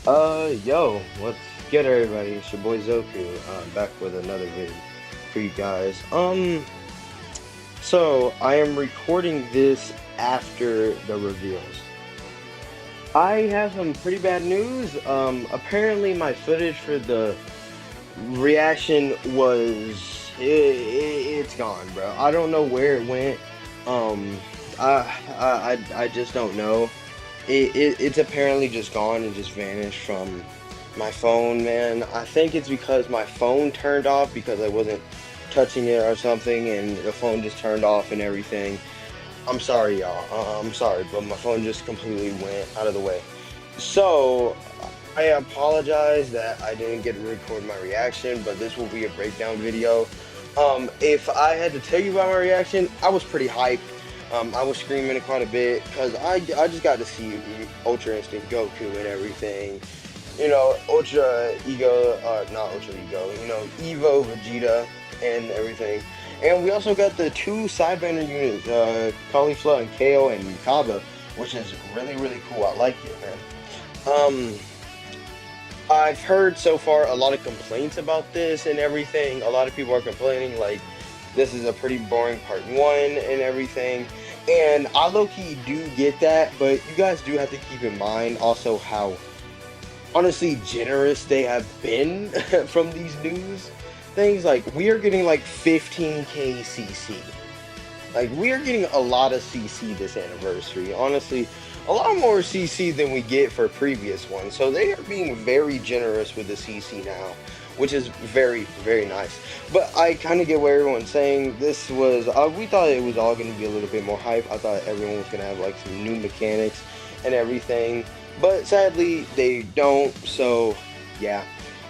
Yo, what's good, everybody? It's your boy Zoku, back with another video for you guys. So I am recording this after the reveals. I have some pretty bad news. Apparently my footage for the reaction it's gone, bro. I don't know where it went. Um, I just don't know. It's apparently just gone and just vanished from my phone, man. I think it's because my phone turned off because I wasn't touching it or something, and the phone just turned off and everything. I'm sorry, y'all. I'm sorry, but my phone just completely went out of the way. So, I apologize that I didn't get to record my reaction, but this will be a breakdown video. If I had to tell you about my reaction, I was pretty hyped. I was screaming quite a bit because I just got to see Ultra Instinct Goku and everything. You know, Ultra Ego, not Ultra Ego, you know, Evo Vegeta and everything. And we also got the two Sidebander units, Caulifla and KO and Kaba, which is really, really cool. I like it, man. I've heard so far a lot of complaints about this and everything. A lot of people are complaining, like, this is a pretty boring part one and everything. And I low-key do get that, but you guys do have to keep in mind also how honestly generous they have been from these news things. Like, we are getting like 15k CC. Like, we are getting a lot of CC this anniversary. Honestly, a lot more CC than we get for previous ones. So they are being very generous with the CC now, which is very, very nice. But I kind of get what everyone's saying. This was, we thought it was all going to be a little bit more hype. I thought everyone was going to have like some new mechanics and everything. But sadly, they don't. So, yeah.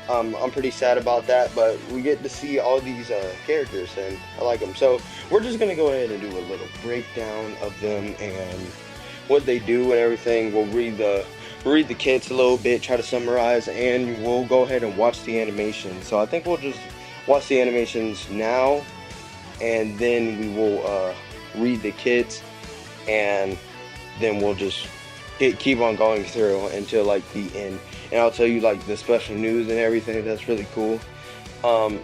I'm pretty sad about that, but we get to see all these characters, and I like them. So we're just gonna go ahead and do a little breakdown of them and what they do and everything. We'll read the kits a little bit, try to summarize, and we'll go ahead and watch the animation. So I think we'll just watch the animations now, and then we will read the kits, and then we'll just keep on going through until like the end, and I'll tell you like the special news and everything that's really cool.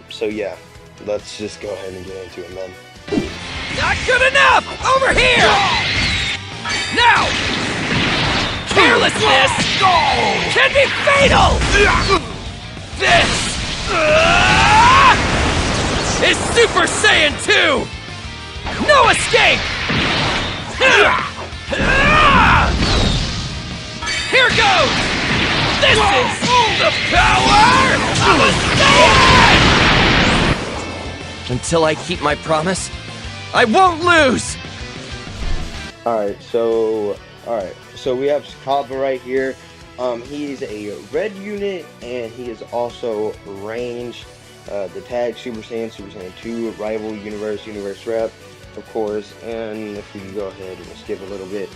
So yeah, let's just go ahead and get into it, man. Not good enough! Over here! Now! Carelessness can be fatal! This is Super Saiyan 2! No escape! Here goes! This is the power of a Saiyan! Until I keep my promise, I won't lose! Alright, so we have Kaba right here. He's a red unit, and he is also range. The tag Super Saiyan 2, Rival, Universe Rep, of course. And if we go ahead and skip a little bit.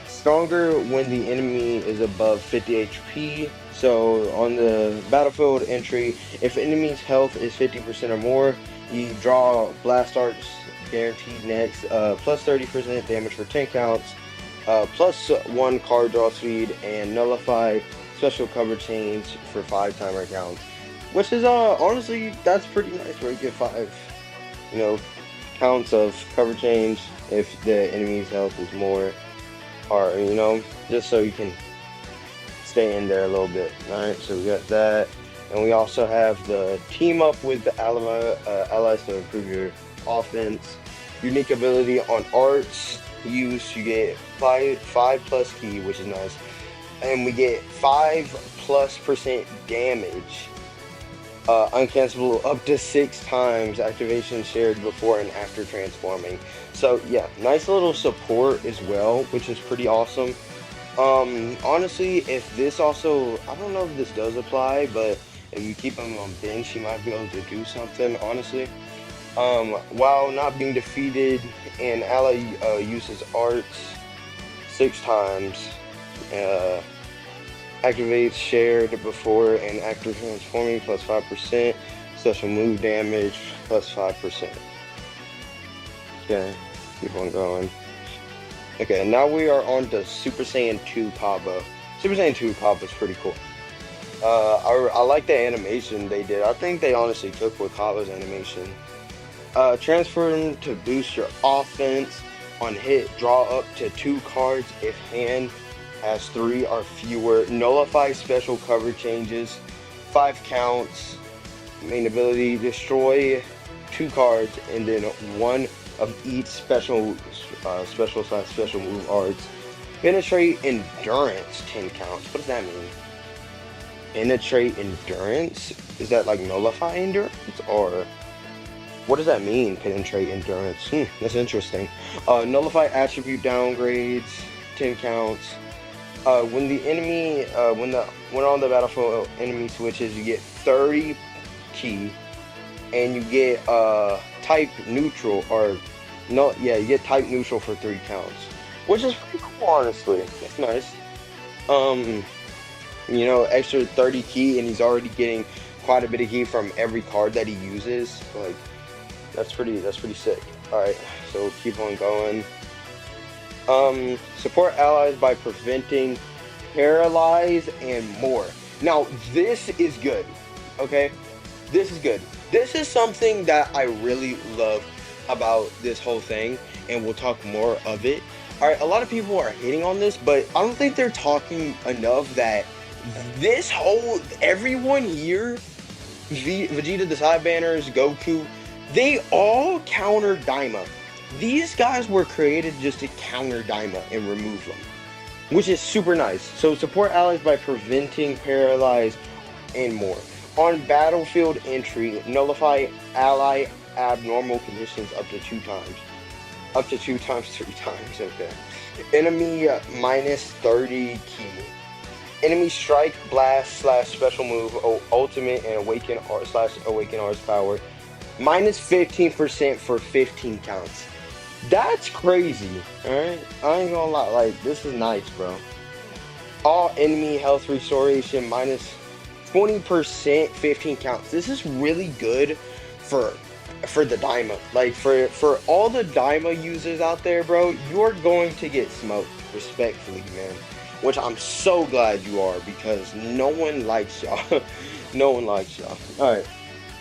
Stronger when the enemy is above 50 HP. So on the battlefield entry, if enemy's health is 50% or more, you draw blast arts guaranteed next, plus 30% damage for 10 counts, plus 1 card draw speed, and nullify special cover chains for 5 timer counts. Which is honestly, that's pretty nice, where you get 5, you know, counts of cover change if the enemy's health is more. Or, you know, just so you can stay in there a little bit. Alright, so we got that. And we also have the team up with the allies to improve your offense. Unique ability on arts use, you get 5 plus key, which is nice. And we get 5+% damage. Uncancelable up to 6 times. Activation shared before and after transforming. So yeah, nice little support as well, which is pretty awesome. Honestly, if this also, I don't know if this does apply, but if you keep him on bench, you might be able to do something, honestly. While not being defeated, an ally uses arts 6 times. Activates shared before and after transforming plus 5%. Special move damage plus 5%. Okay, keep on going. Okay, now we are on to Super Saiyan 2 Kaba. Super Saiyan 2 Kaba is pretty cool. I like the animation they did. I think they honestly took with Kava's animation. Transfer to boost your offense. On hit, draw up to 2 cards if hand has 3 or fewer. Nullify special cover changes. 5 counts. Main ability, destroy 2 cards and then 1 of each special move arts. Penetrate endurance 10 counts. What does that mean? Penetrate endurance? Is that like nullify endurance or? What does that mean, penetrate endurance? That's interesting. Nullify attribute downgrades, 10 counts. When the enemy, when on the battlefield enemy switches, you get 30 key, and you get type neutral no, yeah, you get type neutral for 3 counts, which is pretty cool, honestly. That's nice. You know, extra 30 key, and he's already getting quite a bit of key from every card that he uses. Like. That's pretty sick. Alright, so keep on going. Support allies by preventing, paralyze, and more. Now, this is good. Okay? This is good. This is something that I really love about this whole thing, and we'll talk more of it. Alright, a lot of people are hating on this, but I don't think they're talking enough that this whole, everyone here, Vegeta, the side banners, Goku, they all counter Daima. These guys were created just to counter Daima and remove them, which is super nice. So support allies by preventing, paralyze, and more. On battlefield entry, nullify ally abnormal conditions up to 2 times. Up to 2 times, 3 times, okay. Enemy minus 30 key. Enemy strike, blast, / special move, ultimate, and awaken / awaken R's power. Minus 15% for 15 counts. That's crazy, alright? I ain't gonna lie, like, this is nice, bro. All enemy health restoration, minus 20%, 15 counts. This is really good for the Daima. Like, for all the Daima users out there, bro, you're going to get smoked, respectfully, man. Which I'm so glad you are, because no one likes y'all. No one likes y'all. Alright.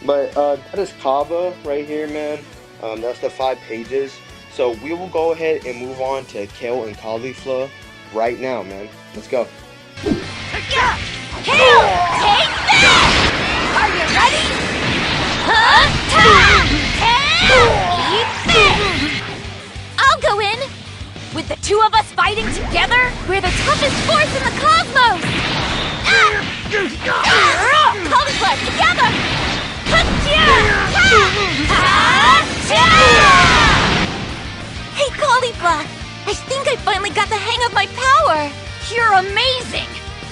But that is Kaba right here, man. That's the 5 pages. So we will go ahead and move on to Kale and Caulifla right now, man. Let's go. Kale, take that! Are you ready? Kale, eat this! I'll go in. With the 2 of us fighting together, we're the toughest force in the cosmos! Caulifla, together! Hey, Caulifla! I think I finally got the hang of my power! You're amazing!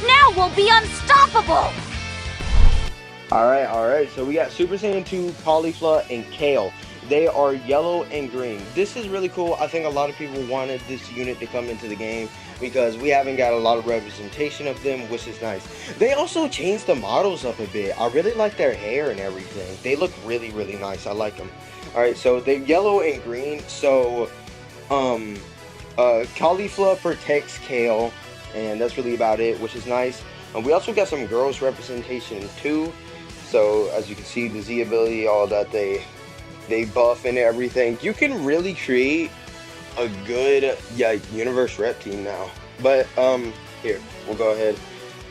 Now we'll be unstoppable! Alright, so we got Super Saiyan 2, Caulifla, and Kale. They are yellow and green. This is really cool. I think a lot of people wanted this unit to come into the game because we haven't got a lot of representation of them, which is nice. They also changed the models up a bit. I really like their hair and everything. They look really, really nice. I like them. Alright, so they're yellow and green. So, Caulifla protects Kale, and that's really about it, which is nice. We also got some girls representation too. So, as you can see, the Z ability, all that they buff and everything. You can really create a good universe rep team now. But here, we'll go ahead.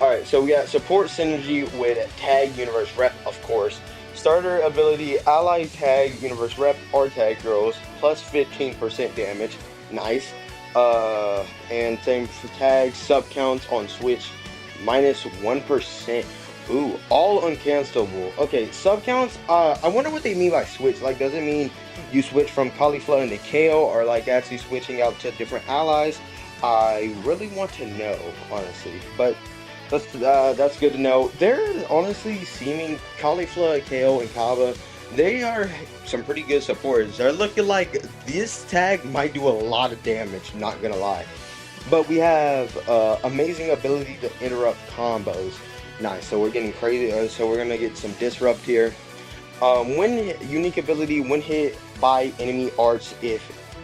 Alright, so we got support synergy with tag universe rep, of course. Starter ability, ally tag universe rep or tag girls, plus 15% damage. Nice. And same for tags, sub counts on switch, minus 1%. Ooh, all uncancelable. Okay, sub counts, I wonder what they mean by switch. Like, does it mean you switch from Caulifla into Kale, or like actually switching out to different allies? I really want to know, honestly. But that's good to know. They're honestly seeming Caulifla, Kale, and Kaba. They are some pretty good supporters. They're looking like this tag might do a lot of damage, not gonna lie. But we have amazing ability to interrupt combos. Nice, so we're getting crazy. So we're gonna get some disrupt here. When unique ability, when hit by enemy arts, if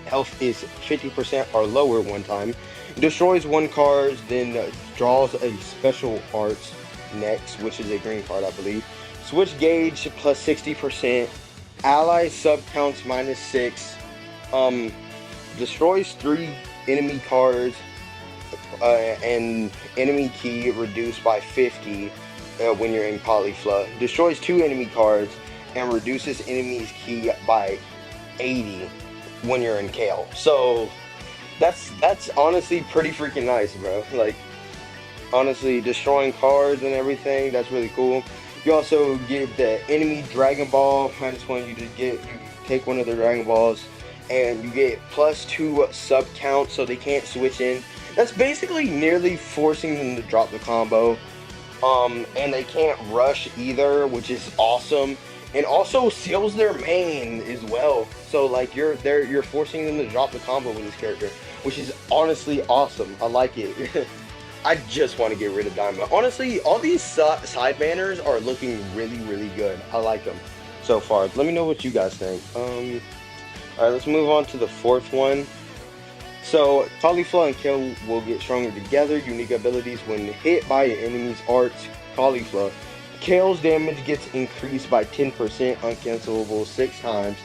health is 50% or lower one time, destroys 1 card, then draws a special arts. next, which is a green card, I believe. Switch gauge plus 60%. Ally sub counts -6. Destroys 3 enemy cards. And enemy key reduced by 50 when you're in Caulifla. Destroys 2 enemy cards and reduces enemy's key by 80 when you're in Kale. So that's honestly pretty freaking nice, bro. Like, honestly, destroying cards and everything, that's really cool. You also get the enemy Dragon Ball -1. You take one of the Dragon Balls and you get +2 sub count, so they can't switch in. That's basically nearly forcing them to drop the combo. And they can't rush either, which is awesome. And also seals their main as well. So like you're forcing them to drop the combo with this character, which is honestly awesome. I like it. I just want to get rid of Daima. Honestly, all these side banners are looking really, really good. I like them so far. Let me know what you guys think. Alright, let's move on to the 4th one. So, Caulifla and Kale will get stronger together. Unique abilities when hit by an enemy's arts. Caulifla. Kale's damage gets increased by 10%, uncancelable 6 times.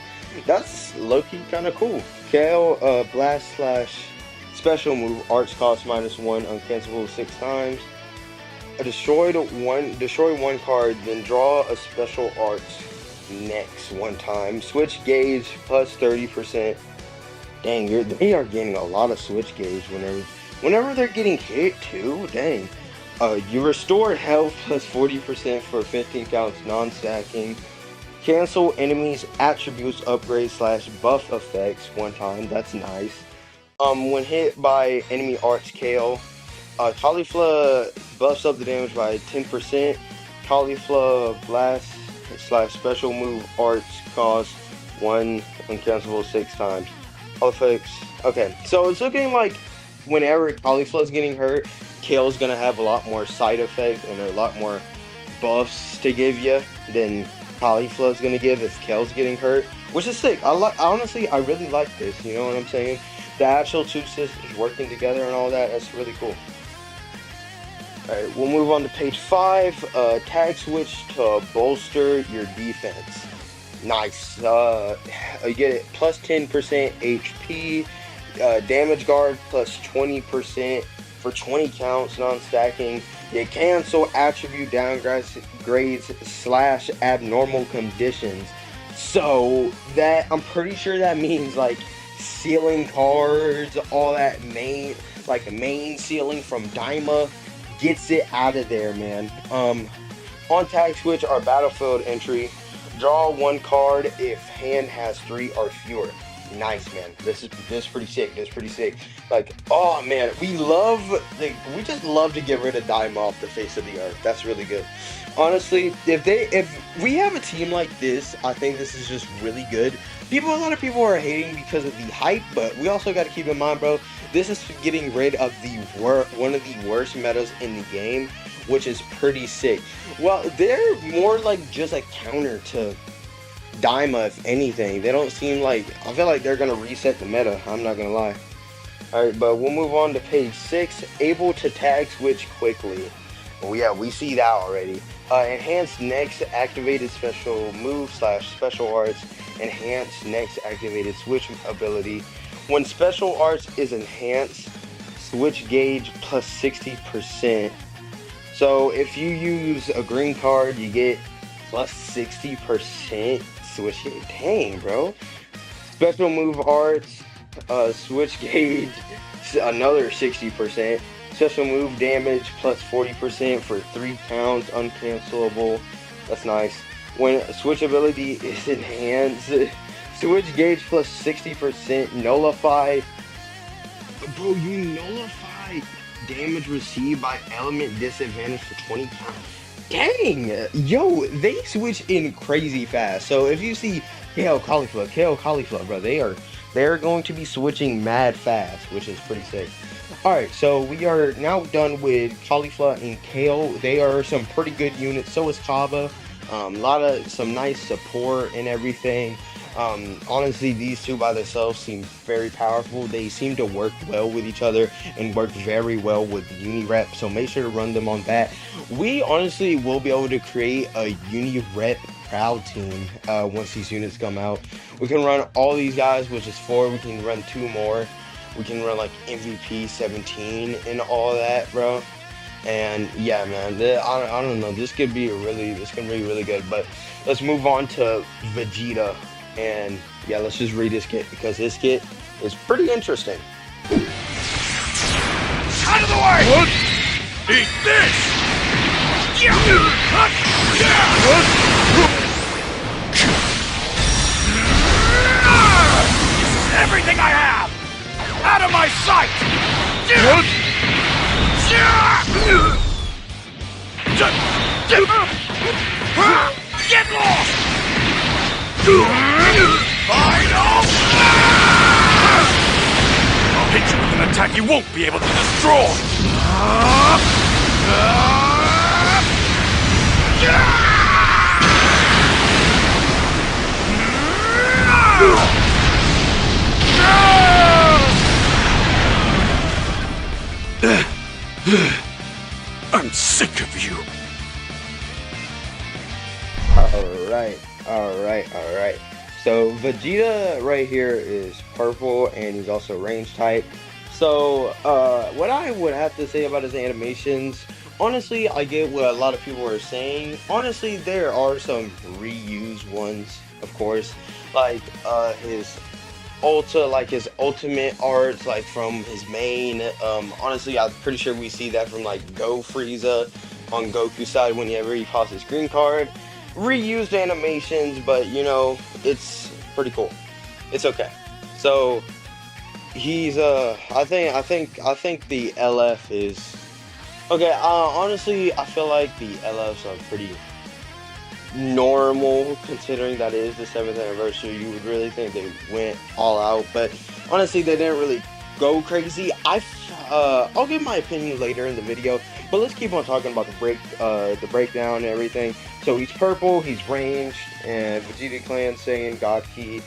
That's low-key kind of cool. Kale, blast / special move, arts cost -1, uncancelable 6 times. Destroy one card, then draw a special arts next 1 time. Switch gauge plus 30%. Dang, they are getting a lot of switch gauge whenever they're getting hit too. Dang. You restore health plus 40% for 15 counts non-stacking. Cancel enemies' attributes, upgrade / buff effects 1 time. That's nice. When hit by enemy arts Kale, Caulifla buffs up the damage by 10%. Caulifla blast / special move arts cost 1, uncancelable 6 times. Effects. Okay, so it's looking like whenever Caulifla is getting hurt, Kale's gonna have a lot more side effects and a lot more buffs to give you than Caulifla is gonna give if Kale's getting hurt, which is sick. Honestly, I really like this. You know what I'm saying? The actual 2 sisters working together and all that. That's really cool. All right, we'll move on to page 5. Tag switch to bolster your defense. Nice. You get it plus 10% HP, damage guard plus 20% for 20 counts non-stacking. You cancel attribute downgrades / abnormal conditions. So that, I'm pretty sure that means like sealing cards, all that main sealing from Daima gets it out of there, man. On tag switch or battlefield entry, draw 1 card if hand has 3 or fewer. Nice, man. This is pretty sick. This is pretty sick. Like, oh man, we just love to get rid of Daima off the face of the earth. That's really good. Honestly, if we have a team like this, I think this is just really good. A lot of people are hating because of the hype, but we also got to keep in mind, bro, this is getting rid of one of the worst metas in the game, which is pretty sick. Well, they're more like just a counter to Daima, if anything. They don't seem like, I feel like they're gonna reset the meta, I'm not gonna lie. Alright, but we'll move on to page 6. Able to tag switch quickly. Well, yeah, we see that already. Enhance next activated special move / special arts. Enhance next activated switch ability. When special arts is enhanced, switch gauge plus 60%. So if you use a green card, you get plus 60% switch it. Dang, bro. Special move arts, switch gauge, another 60%. Special move damage plus 40% for 3 counts, uncancelable. That's nice. When switch ability is enhanced, switch gauge plus 60%, nullify. Bro, you nullify damage received by element disadvantage for 20 counts. Dang! Yo, they switch in crazy fast. So if you see Kale Caulifla, bro, they're going to be switching mad fast, which is pretty sick. Alright, so we are now done with Caulifla and Kale. They are some pretty good units. So is Kaba. Some nice support and everything. Honestly, these two by themselves seem very powerful. They seem to work well with each other and work very well with Uni-Rep, so make sure to run them on that. We honestly will be able to create a Uni-Rep Proud team once these units come out. We can run all these guys, which is 4. We can run 2 more. We can run like MVP 17 and all that, bro. And yeah, man, I don't know. This could be really good. But let's move on to Vegeta. And yeah, let's just read this kit because this kit is pretty interesting. Out of the way! What? Eat this! This is everything I have! Out of my sight! What? Get lost! Final! I'll hit you with an attack you won't be able to destroy! I'm sick of you. Alright. So Vegeta right here is purple and he's also range type. So what I would have to say about his animations, honestly, I get what a lot of people are saying. Honestly, there are some reused ones, of course, like his his ultimate arts, like from his main. Honestly, I'm pretty sure we see that from like Go Frieza on Goku's side whenever he pops his green card. Reused animations, but you know, it's pretty cool. It's okay. So he's I think the LF is okay. Honestly, I feel like the LFs are pretty normal considering that it is the 7th anniversary. You would really think they went all out, but honestly, they didn't really go crazy. I'll give my opinion later in the video, but let's keep on talking about the breakdown and everything. So he's purple, he's ranged, and Vegeta Clan, Saiyan, God Ki,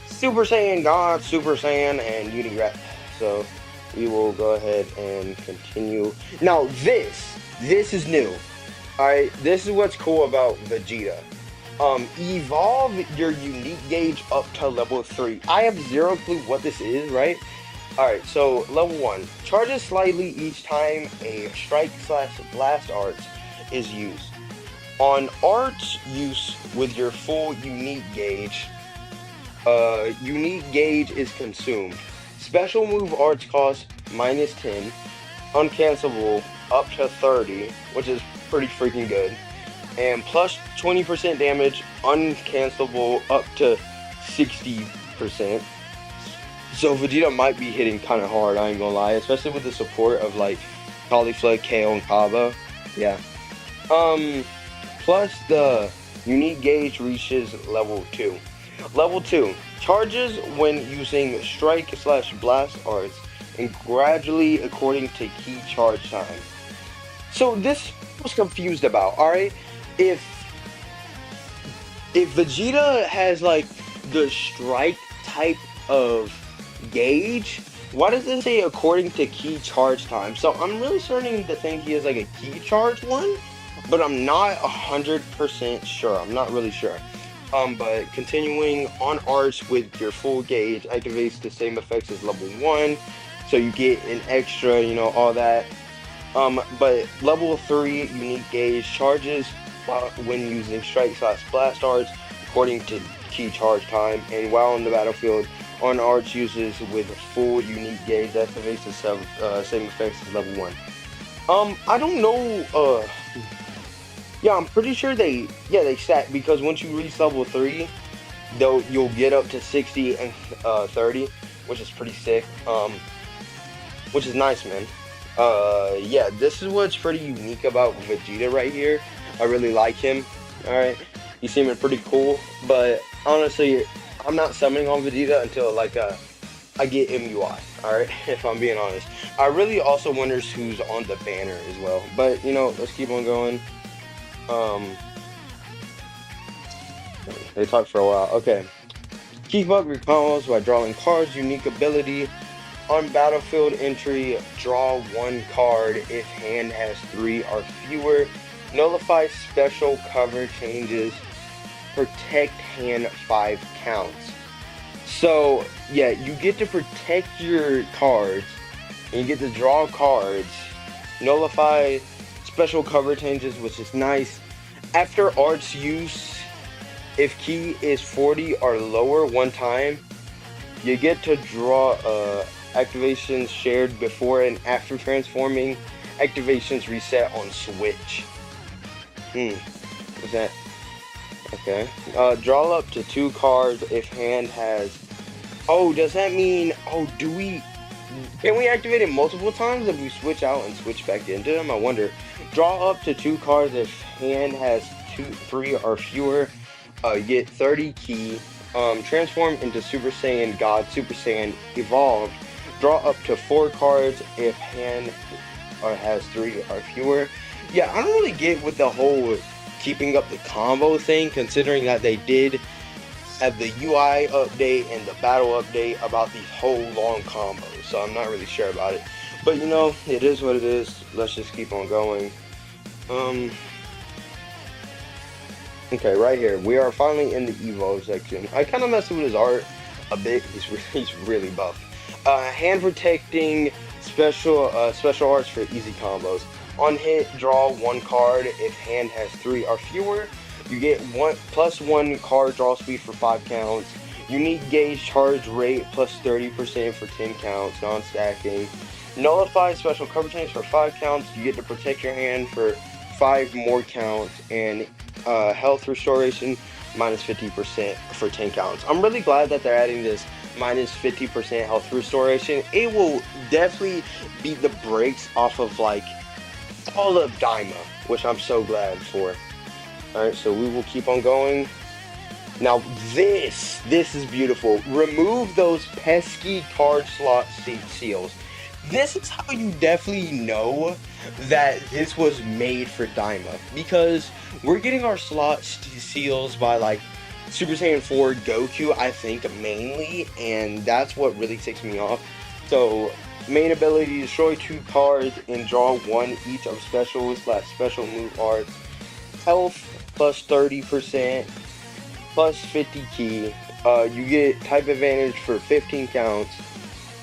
Super Saiyan God, Super Saiyan, and Uni-Rep. So we will go ahead and continue. Now this is new. Alright, this is what's cool about Vegeta. Evolve your unique gauge up to level 3. I have zero clue what this is, right? Alright, so level 1. Charges slightly each time a strike/blast arts is used. On arts use with your full unique gauge is consumed. Special move arts cost -10. Uncancelable up to 30, which is pretty freaking good. And plus 20% damage, uncancelable up to 60%. So Vegeta might be hitting kind of hard, I ain't gonna lie, especially with the support of like Cauliflower, KO, and Kaba. Yeah. Plus the unique gauge reaches level 2. Level 2. Charges when using strike/blast arts and gradually according to key charge time. So this I was confused about, alright? If Vegeta has like the strike type of gauge, why does it say according to key charge time? So I'm really starting to think he has like a key charge one, but I'm not 100% sure. I'm not really sure. But continuing on arts with your full gauge activates the same effects as level 1, so you get an extra, you know, all that. But level 3 unique gauge charges when using strike/blast arts according to key charge time, and while on the battlefield on arts uses with full unique gauge activates the same effects as level 1. I don't know. Yeah, I'm pretty sure they stack, because once you reach level 3, you'll get up to 60 and 30, which is pretty sick. Which is nice, man. Yeah, this is what's pretty unique about Vegeta right here. I really like him. Alright, he's seeming pretty cool, but honestly, I'm not summoning on Vegeta until like I get MUI. Alright, if I'm being honest. I really also wonders who's on the banner as well. But you know, let's keep on going. They talked for a while. Okay. Keep up your combos by drawing cards. Unique ability. On battlefield entry, draw 1 card if hand has 3 or fewer. Nullify special cover changes. Protect hand 5 counts. So, yeah, you get to protect your cards, and you get to draw cards. Nullify special cover changes, which is nice. After arts use, if key is 40 or lower 1 time, you get to draw activations shared before and after transforming. Activations reset on switch. What's that? Okay. Draw up to 2 cards if hand has... Oh, does that mean... Oh, can we activate it multiple times if we switch out and switch back into them? I wonder. Draw up to 2 cards if hand has 3 or fewer. Get 30 key. Transform into Super Saiyan God, Super Saiyan Evolved. Draw up to 4 cards if hand has 3 or fewer. Yeah, I don't really get with the whole keeping up the combo thing, considering that they did have the UI update and the battle update about these whole long combos, so I'm not really sure about it. But you know, it is what it is. Let's just keep on going. Okay, right here, we are finally in the Evo section. I kind of messed with his art a bit. He's really buff. Hand protecting special arts for easy combos. On hit, draw 1 card if hand has 3 or fewer. You get +1 card draw speed for 5 counts. Unique gauge charge rate +30% for 10 counts, non-stacking. Nullify special cover change for 5 counts. You get to protect your hand for 5 more counts. And health restoration -50% for 10 counts. I'm really glad that they're adding this -50% health restoration. It will definitely beat the brakes off of like all of Daima, which I'm so glad for. Alright, so we will keep on going. Now this is beautiful. Remove those pesky card slot seals. This is how you definitely know that this was made for Daima, because we're getting our slot seals by like Super Saiyan 4 Goku, I think, mainly, and that's what really ticks me off. So main ability, destroy 2 cards and draw 1 each of special move arts. Health +30%, +50 key. You get type advantage for 15 counts.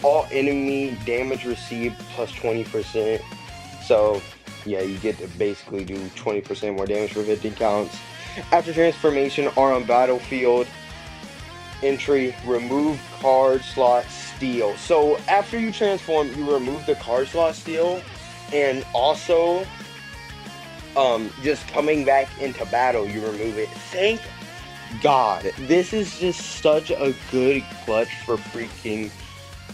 All enemy damage received +20%. So yeah, you get to basically do 20% more damage for 15 counts. After transformation or on battlefield entry, remove card slot steal. So after you transform, you remove the card slot steal, and also just coming back into battle, you remove it. Thank God. This is just such a good clutch for freaking...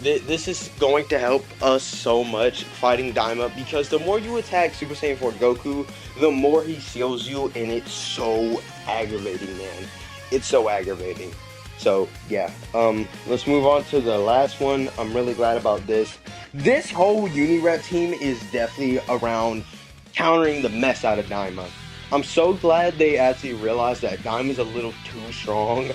This is going to help us so much fighting Daima, because the more you attack Super Saiyan 4 Goku, the more he seals you, and it's so aggravating, man. It's so aggravating. So yeah, let's move on to the last one. I'm really glad about this. This whole Unirep team is definitely around countering the mess out of Daima. I'm so glad they actually realized that Daima's a little too strong,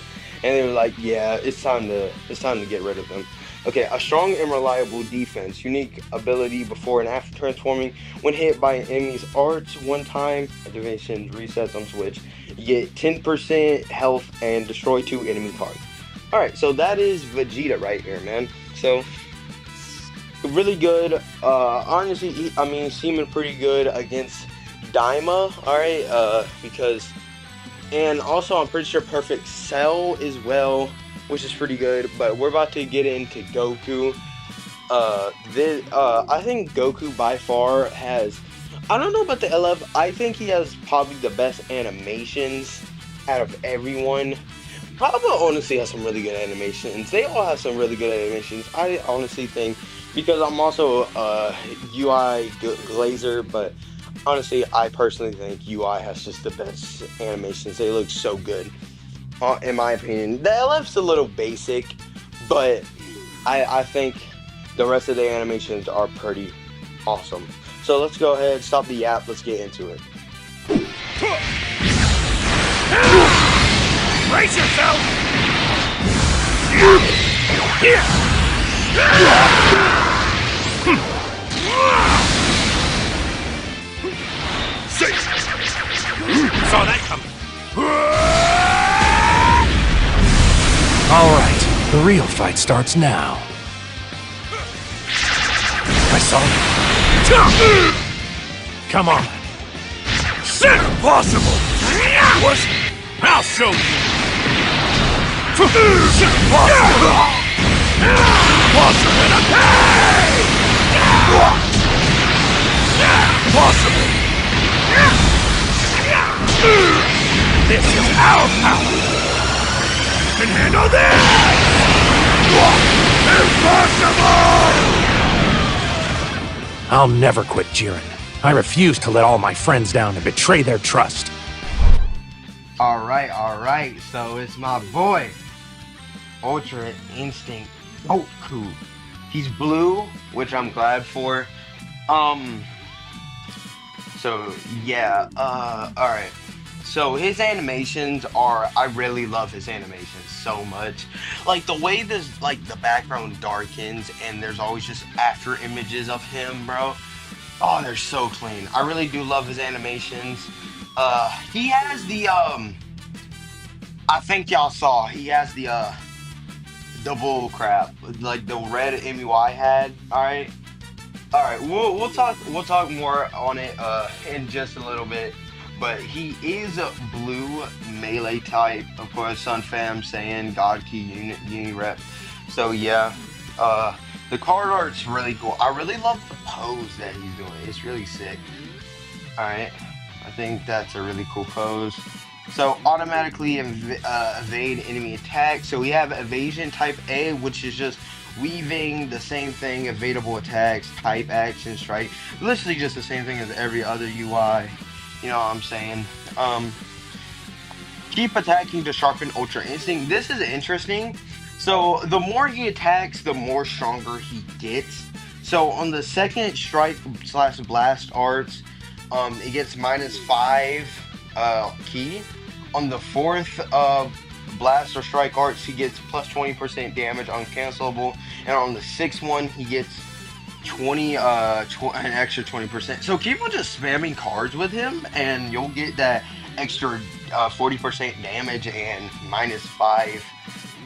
and they were like, yeah, it's time to get rid of them. Okay, a strong and reliable defense. Unique ability before and after transforming. When hit by an enemy's arts 1 time, activation resets on switch. You get 10% health and destroy 2 enemy cards. Alright, so that is Vegeta right here, man. So, really good. Honestly, I mean, seeming pretty good against Daima, alright? Because, and also I'm pretty sure Perfect Cell as well, which is pretty good. But we're about to get into Goku. I think Goku by far has, I don't know about the LF, I think he has probably the best animations out of everyone. Papa honestly has some really good animations. They all have some really good animations. I honestly think, because I'm also a UI glazer, but honestly, I personally think UI has just the best animations. They look so good, in my opinion. The LF's a little basic, but I think the rest of the animations are pretty awesome. So let's go ahead, stop the yap, let's get into it. Brace yourself! Saw that coming. All right, the real fight starts now. I saw it. Come on. Impossible! What? I'll show you! Impossible! Impossible to pay! Impossible! This is our power! Can handle this! Impossible! I'll never quit Jiren. I refuse to let all my friends down and betray their trust. Alright, so it's my boy, Ultra Instinct Goku. He's blue, which I'm glad for. So yeah, alright. So his animations are, I really love his animations so much. Like the way this, like the background darkens and there's always just after images of him, bro. Oh, they're so clean. I really do love his animations. He has the, I think y'all saw, he has the bull crap, like the red MUI had, alright? Alright, we'll talk more on it, in just a little bit. But he is a blue melee type, of course, Sun Fam, Saiyan, God Key, Uni Rep. So yeah, the card art's really cool. I really love the pose that he's doing. It's really sick. Alright, I think that's a really cool pose. So automatically evade enemy attack. So we have evasion type A, which is just weaving the same thing, evadable attacks, type action, strike. Literally just the same thing as every other UI. You know what I'm saying? Keep attacking to sharpen Ultra Instinct. This is interesting. So the more he attacks, the more stronger he gets. So on the second strike / blast arts, it gets -5 key. On the fourth blast or strike arts, he gets plus 20% damage uncancelable. And on the sixth one, he gets an extra 20%. So keep on just spamming cards with him and you'll get that extra 40% damage and -5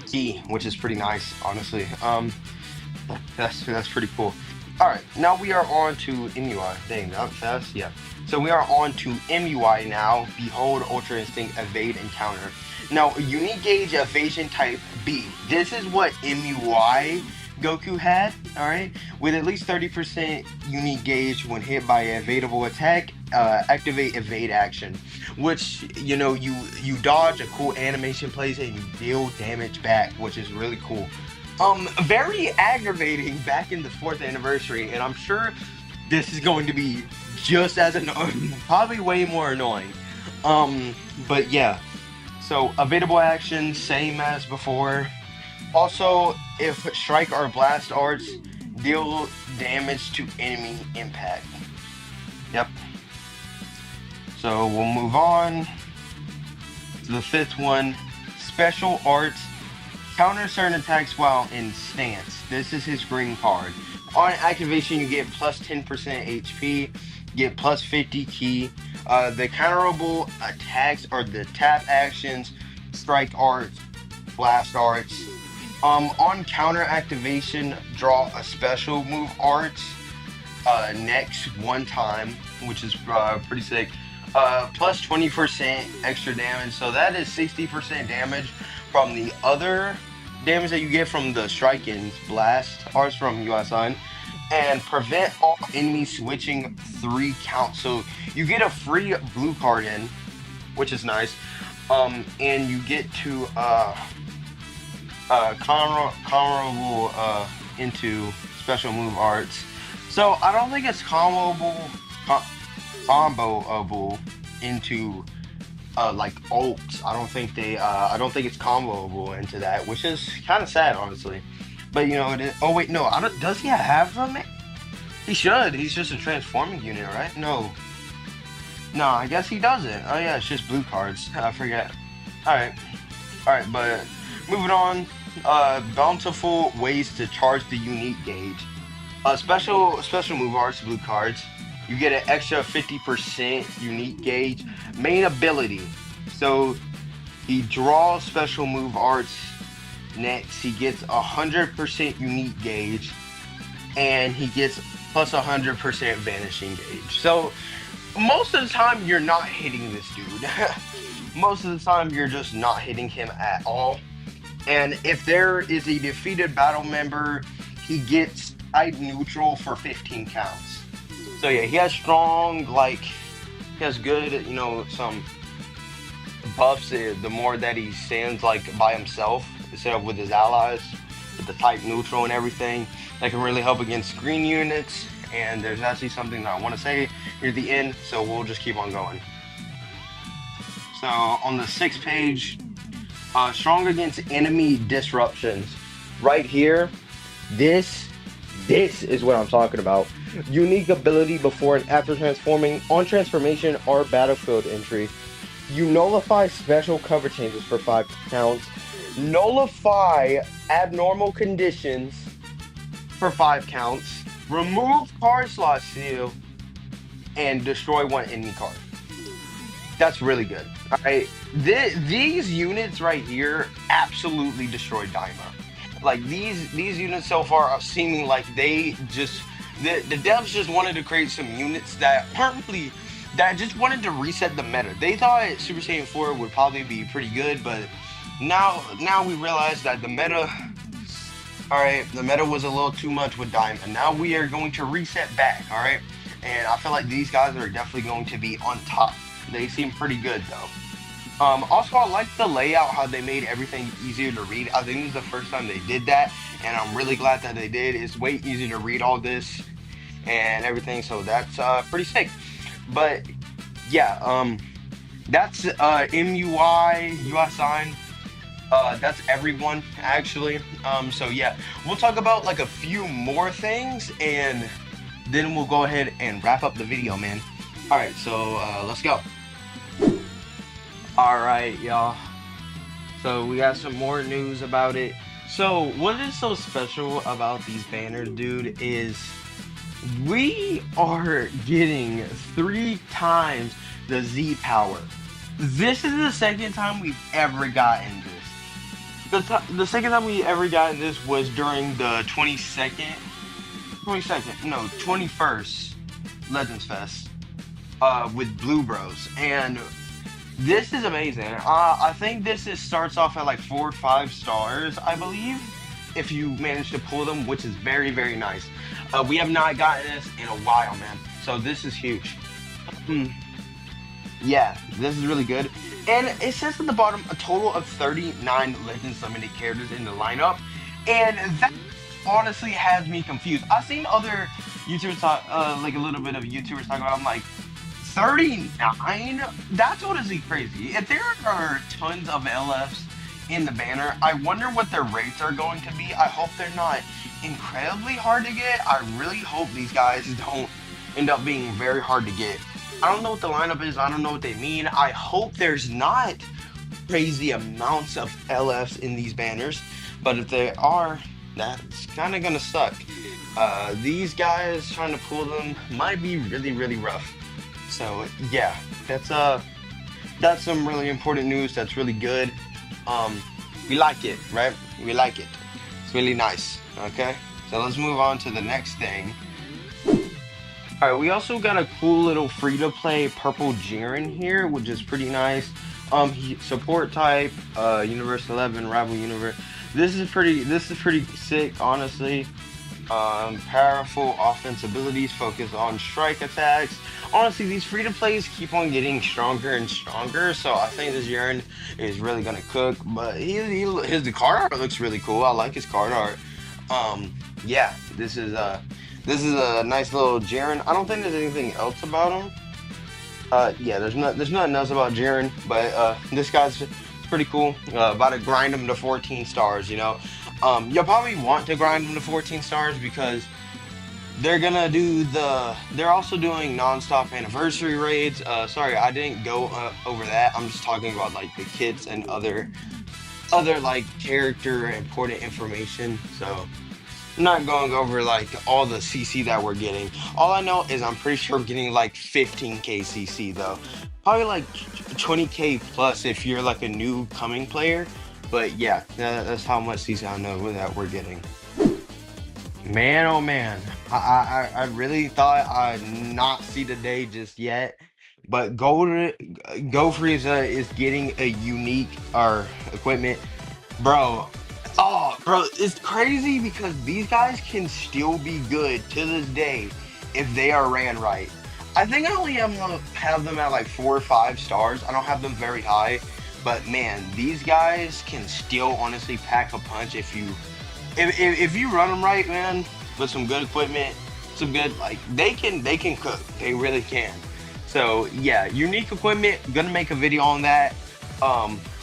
key, which is pretty nice, honestly. That's pretty cool. Alright, now we are on to MUI. Dang, that fast? Yeah. So we are on to MUI now. Behold, Ultra Instinct, Evade, and Counter. Now, Unique Gauge Evasion Type B. This is what MUI Goku had, alright? With at least 30% unique gauge when hit by an evadable attack, activate evade action. Which, you know, you dodge a cool animation plays and you deal damage back, which is really cool. Very aggravating back in the 4th anniversary, and I'm sure this is going to be just as annoying, probably way more annoying. But yeah. So, evadable action, same as before. Also, if strike or blast arts, deal damage to enemy impact. Yep. So we'll move on to the 5th one. Special arts, counter certain attacks while in stance. This is his green card. On activation, you get plus 10% HP, get plus 50 key. The counterable attacks are the tap actions, strike arts, blast arts. On counter activation, draw a special move arts next one time, which is pretty sick. Plus 20% extra damage, so that is 60% damage from the other damage that you get from the strike-ins, blast arts from UI Sun, and prevent all enemies switching 3 counts. So you get a free blue card in, which is nice, and you get to comboable into special move arts. So I don't think it's comboable into like ults. I don't think it's comboable into that, which is kind of sad, honestly. But you know, it is. Oh wait, no. Does he have them? He should. He's just a transforming unit, right? No, I guess he doesn't. Oh yeah, it's just blue cards. I forget. All right. But moving on. bountiful ways to charge the unique gauge. Special move arts, blue cards. You get an extra 50% unique gauge. Main ability. So he draws special move arts. Next, he gets 100% unique gauge, and he gets plus 100% vanishing gauge. So most of the time, you're not hitting this dude. Most of the time, you're just not hitting him at all. And if there is a defeated battle member, he gets type neutral for 15 counts. So yeah, he has strong, like, he has good, you know, some buffs the more that he stands like by himself instead of with his allies, with the type neutral and everything. That can really help against green units. And there's actually something that I want to say near the end, so we'll just keep on going. So on the 6th page, strong against enemy disruptions. Right here, this is what I'm talking about. Unique ability before and after transforming, on transformation or battlefield entry. You nullify special cover changes for 5 counts. Nullify abnormal conditions for 5 counts. Remove card slot seal and destroy 1 enemy card. That's really good. Alright, these units right here absolutely destroyed Daima. Like these units so far are seeming like they just the devs just wanted to create some units that just wanted to reset the meta. They thought Super Saiyan 4 would probably be pretty good, but now we realize that the meta, alright, the meta was a little too much with Diamond. Now we are going to reset back, alright? And I feel like these guys are definitely going to be on top. They seem pretty good though. Also, I like the layout, how they made everything easier to read. I think this is the first time they did that, and I'm really glad that they did. It's way easier to read all this and everything, so that's pretty sick. But yeah, that's MUI UI sign. That's everyone actually. So yeah, we'll talk about like a few more things, and then we'll go ahead and wrap up the video, man. All right, so let's go. All right, y'all. So we got some more news about it. So what is so special about these banners, dude, is we are getting 3 times the Z power. This is the second time we've ever gotten this. The second time we ever gotten this was during the 21st Legends Fest with Blue Bros, and this is amazing. I think this starts off at like 4 or 5 stars, I believe, if you manage to pull them, which is very, very nice. We have not gotten this in a while, man, so this is huge. Yeah, this is really good. And it says at the bottom a total of 39 Legends Limited characters in the lineup, and that honestly has me confused. I've seen other YouTubers talk, like a little bit of YouTubers talk about, I'm like, 39? That's honestly crazy. If there are tons of LFs in the banner, I wonder what their rates are going to be. I hope they're not incredibly hard to get. I really hope these guys don't end up being very hard to get. I don't know what the lineup is. I don't know what they mean. I hope there's not crazy amounts of LFs in these banners, but if they are, that's kind of gonna suck. These guys trying to pull them might be really, really rough. So yeah, that's some really important news. That's really good. We like it, right? We like it. It's really nice. Okay, so let's move on to the next thing. All right, we also got a cool little free-to-play purple Jiren here, which is pretty nice. Support type, Universe 11, Rival Universe. This is pretty sick, honestly. Powerful offense abilities, focus on strike attacks. Honestly, these free-to-plays keep on getting stronger and stronger, so I think this Jiren is really gonna cook. But the card art looks really cool. I like his card art. Yeah, this is a nice little Jiren. I don't think there's anything else about him. Yeah, there's nothing else about Jiren, but this guy's pretty cool. About to grind him to 14 stars, you know. You'll probably want to grind him to 14 stars because they're gonna do they're also doing non-stop anniversary raids. Sorry, I didn't go over that. I'm just talking about like the kits and other other like character important information. So I'm not going over like all the CC that we're getting. All I know is I'm pretty sure we're getting like 15k CC though. Probably like 20k plus if you're like a new coming player. But yeah, that's how much CC I know that we're getting. Man, oh man, I really thought I'd not see the day just yet, but Go Frieza is getting a unique or equipment, bro. Oh, bro, it's crazy because these guys can still be good to this day if they are ran right. I think I only have them at like 4 or 5 stars. I don't have them very high, but man, these guys can still honestly pack a punch if you run them right, man, with some good equipment, some good like they can cook. They really can. So yeah, unique equipment. Gonna make a video on that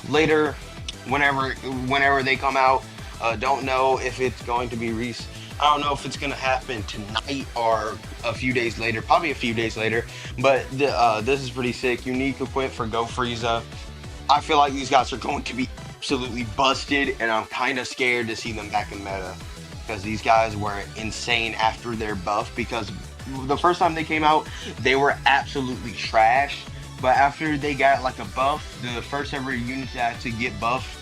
later, whenever they come out. Don't know if it's going to be I don't know if it's gonna happen tonight or a few days later. Probably a few days later. But this is pretty sick. Unique equipment for Go Frieza. I feel like these guys are going to be absolutely busted, and I'm kind of scared to see them back in meta because these guys were insane after their buff. Because the first time they came out, they were absolutely trash. But after they got like a buff, the first ever units that to get buffed,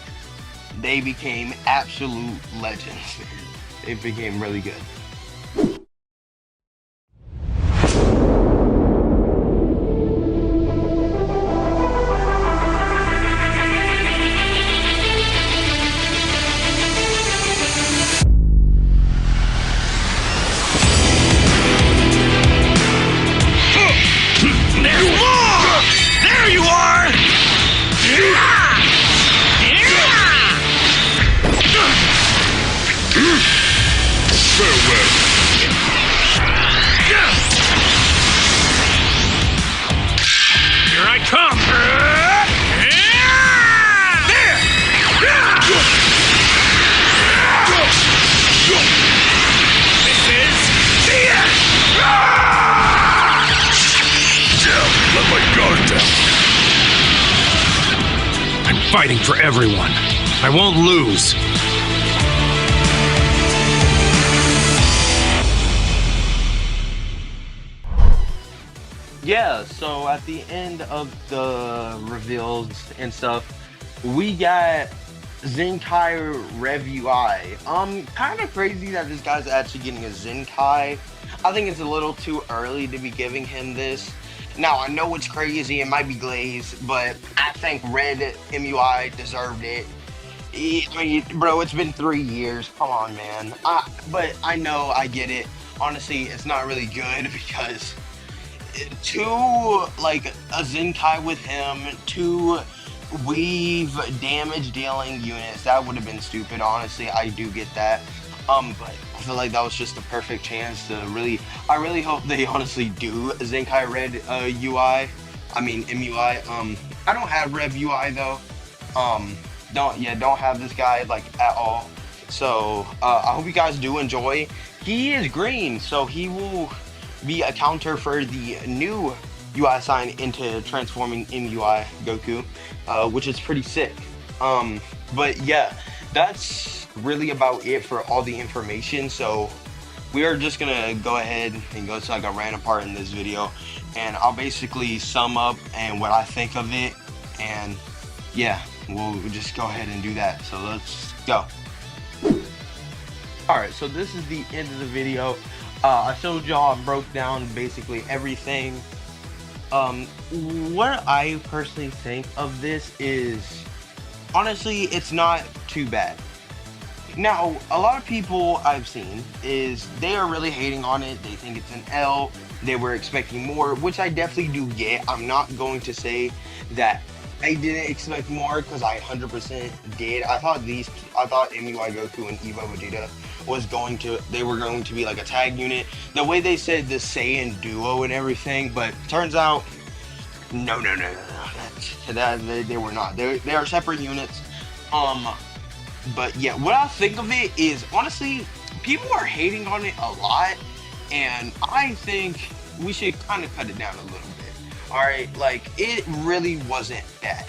they became absolute legends. It became really good. Fighting for everyone. I won't lose. Yeah, so at the end of the reveals and stuff, we got Zenkai Rev UI. Kind of crazy that this guy's actually getting a Zenkai. I think it's a little too early to be giving him this. Now, I know it's crazy, it might be glazed, but I think Red MUI deserved it. I mean, bro, it's been 3 years. Come on, man. But I know, I get it. Honestly, it's not really good because like a Zenkai with him, 2 weave damage dealing units, that would have been stupid. Honestly, I do get that. But I feel like that was just the perfect chance to I really hope they honestly do Zenkai Red UI. I mean MUI. I don't have Rev UI though. Don't have this guy like at all. So I hope you guys do enjoy. He is green, so he will be a counter for the new UI sign into transforming MUI Goku, which is pretty sick. But yeah, that's really about it for all the information. So we are just gonna go ahead and go to like a random part in this video, and I'll basically sum up and what I think of it, and yeah, we'll just go ahead and do that. So let's go. Alright, so this is the end of the video. I showed y'all and broke down basically everything. What I personally think of this is, honestly, it's not too bad. Now, a lot of people I've seen is they are really hating on it. They think it's an L. They were expecting more, which I definitely do get. I'm not going to say that I didn't expect more, because I 100% did. I thought MUI Goku and Evo Vegeta they were going to be like a tag unit. The way they said the Saiyan duo and everything, but turns out, no. They were not. They are separate units. But yeah, what I think of it is, honestly, people are hating on it a lot, and I think we should kind of cut it down a little bit. All right, like, it really wasn't that.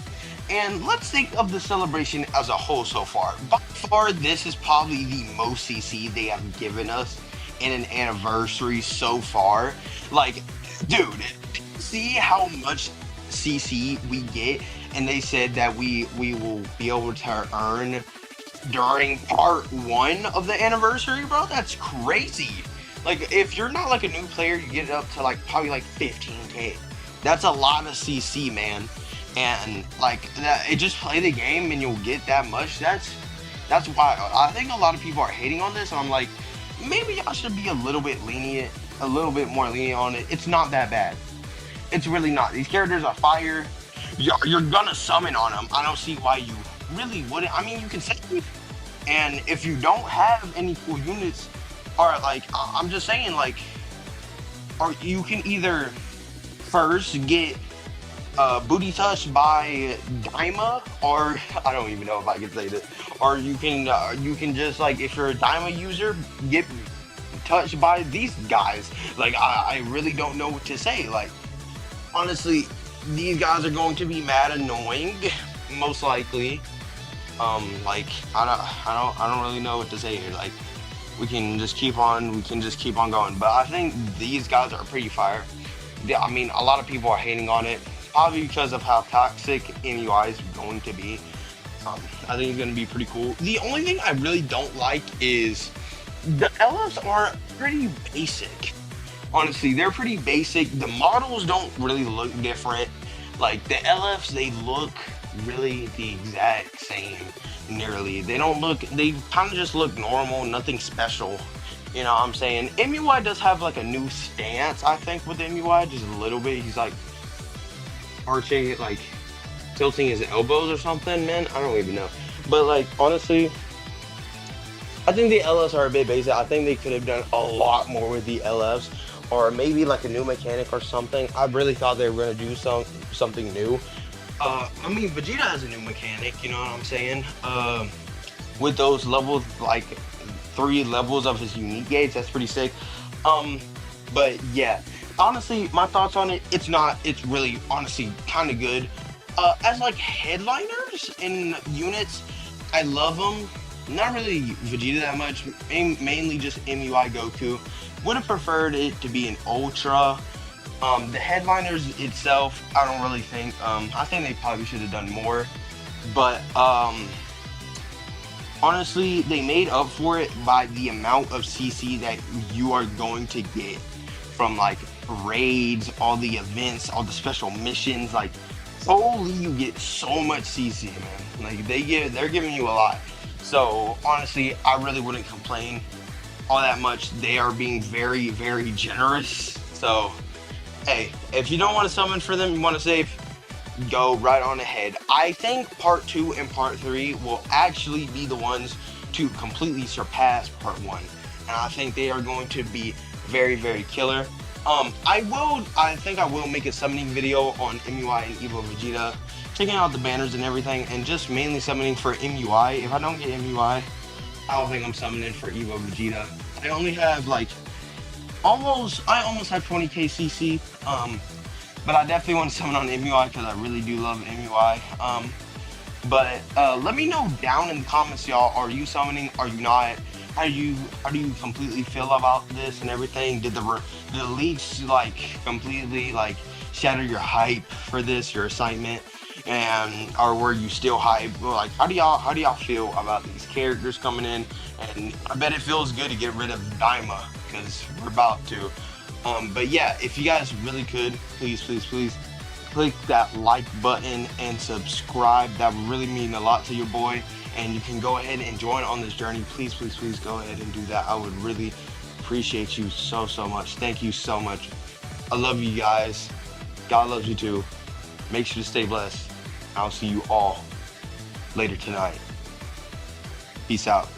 And let's think of the celebration as a whole so far. By far, this is probably the most CC they have given us in an anniversary so far. Like, dude, see how much CC we get, and they said that we will be able to earn during part 1 of the anniversary, bro. That's crazy. Like, if you're not like a new player, you get it up to like probably like 15k. That's a lot of CC, man. And like that, it just play the game and you'll get that much. That's why I think a lot of people are hating on this, and I'm like, maybe y'all should be a little bit lenient, a little bit more lenient on it. It's not that bad. It's really not. These characters are fire. You're gonna summon on them. I don't see why you really wouldn't. I mean, you can save, and if you don't have any cool units, or like, I'm just saying, like, or you can either first get booty touched by Daima, or I don't even know if I can say this, or you can just, like, if you're a Daima user, get touched by these guys. Like, I really don't know what to say. Like, honestly, these guys are going to be mad annoying, most likely. Like, I don't really know what to say here. Like, we can just keep on going. But I think these guys are pretty fire. Yeah, I mean, a lot of people are hating on it, probably because of how toxic MUI is going to be. I think it's going to be pretty cool. The only thing I really don't like is the LFs are pretty basic. Honestly, they're pretty basic. The models don't really look different. Like, the LFs, they look really the exact same, nearly. They don't look, they kind of just look normal, nothing special. You know what I'm saying? MUI does have like a new stance, I think, with MUI, just a little bit. He's like arching it, like tilting his elbows or something, man. I don't even know. But like, honestly, I think the LFs are a bit basic. I think they could have done a lot more with the LFs, or maybe like a new mechanic or something. I really thought they were gonna do something new. I mean, Vegeta has a new mechanic, you know what I'm saying? With those levels, like 3 levels of his unique gates, that's pretty sick. But yeah, honestly, my thoughts on it, it's really honestly kind of good. As like headliners in units, I love them. Not really Vegeta that much, mainly just MUI Goku. Would have preferred it to be an Ultra. The headliners itself, I don't really think, I think they probably should have done more. But honestly, they made up for it by the amount of CC that you are going to get from like raids, all the events, all the special missions. Like, holy, you get so much CC, man. Like, they're giving you a lot. So honestly, I really wouldn't complain all that much. They are being very, very generous. So hey, if you don't want to summon for them, you want to save, go right on ahead. I think part 2 and part 3 will actually be the ones to completely surpass part 1. And I think they are going to be very, very killer. I think I will make a summoning video on MUI and Evo Vegeta, checking out the banners and everything, and just mainly summoning for MUI. If I don't get MUI, I don't think I'm summoning for Evo Vegeta. I only have like I almost have 20k CC, but I definitely want to summon on MUI because I really do love MUI. But let me know down in the comments, y'all. Are you summoning? Are you not? How do you completely feel about this and everything? Did the leaks like completely like shatter your hype for this, your excitement, and or were you still hyped? Like, how do y'all feel about these characters coming in? And I bet it feels good to get rid of Daima, because we're about to. But yeah, if you guys really could, please click that like button and subscribe. That would really mean a lot to your boy, and you can go ahead and join on this journey. Please go ahead and do that. I would really appreciate you so much. Thank you so much. I love you guys. God loves you too. Make sure to stay blessed. I'll see you all later tonight. Peace out.